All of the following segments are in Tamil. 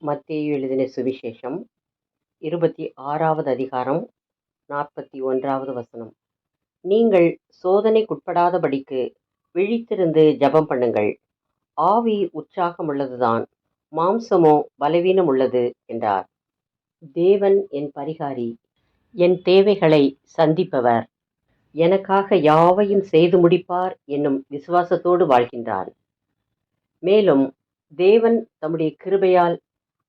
மத்தேயு எழுதின சுவிசேஷம் 26வது அதிகாரம் 41வது வசனம். நீங்கள் சோதனைக்குட்படாதபடிக்கு விழித்திருந்து ஜெபம் பண்ணுங்கள். ஆவி உற்சாகமுள்ளதுதான், மாம்சமோ பலவீனம் உள்ளது என்றார். தேவன் என் பரிகாரி, என் தேவைகளை சந்திப்பவர், எனக்காக யாவையும் செய்து முடிப்பார் என்னும் விசுவாசத்தோடு வாழ்கின்றான். மேலும் தேவன் தம்முடைய கிருபையால்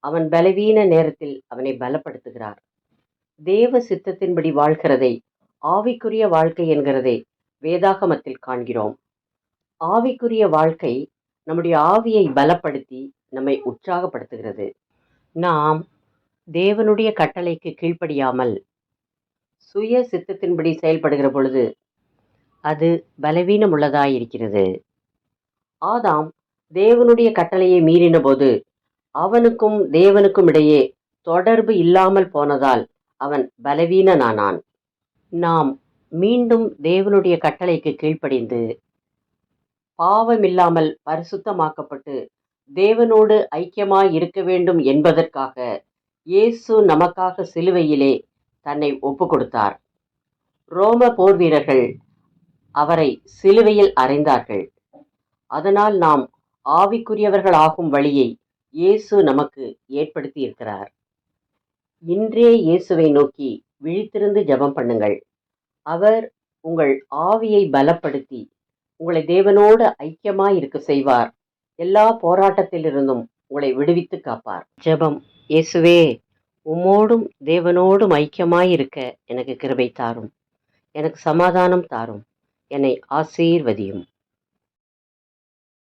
அவன் பலவீன நேரத்தில் அவனை பலப்படுத்துகிறார். தேவ சித்தத்தின்படி வாழ்கிறதை ஆவிக்குரிய வாழ்க்கை என்கிறதை வேதாகமத்தில் காண்கிறோம். ஆவிக்குரிய வாழ்க்கை நம்முடைய ஆவியை பலப்படுத்தி நம்மை உற்சாகப்படுத்துகிறது. நாம் தேவனுடைய கட்டளைக்கு கீழ்ப்படியாமல் சுய சித்தத்தின்படி செயல்படுகிற பொழுது அது பலவீனம் உள்ளதாயிருக்கிறது. ஆதாம் தேவனுடைய கட்டளையை மீறின போது அவனுக்கும் தேவனுக்கும் இடையே தொடர்பு இல்லாமல் போனதால் அவன் பலவீனனானான். நாம் மீண்டும் தேவனுடைய கட்டளைக்கு கீழ்ப்படிந்து பாவமில்லாமல் பரிசுத்தமாக்கப்பட்டு தேவனோடு ஐக்கியமாய் இருக்க வேண்டும் என்பதற்காக இயேசு நமக்காக சிலுவையிலே தன்னை ஒப்பு கொடுத்தார். ரோம போர் வீரர்கள் அவரை சிலுவையில் அறைந்தார்கள். அதனால் நாம் ஆவிக்குரியவர்கள் ஆகும் வழியை இயேசு நமக்கு ஏற்படுத்தி இருக்கிறார். இன்றே இயேசுவை நோக்கி விழித்திருந்து ஜெபம் பண்ணுங்கள். அவர் உங்கள் ஆவியை பலப்படுத்தி உங்களை தேவனோடு ஐக்கியமாய் இருக்க செய்வார். எல்லா போராட்டத்திலிருந்தும் உங்களை விடுவித்து காப்பார். ஜெபம். இயேசுவே, உம்மோடும் தேவனோடும் ஐக்கியமாய் இருக்க எனக்கு கிருபை தாரும். எனக்கு சமாதானம் தாரும். என்னை ஆசீர்வதியும்.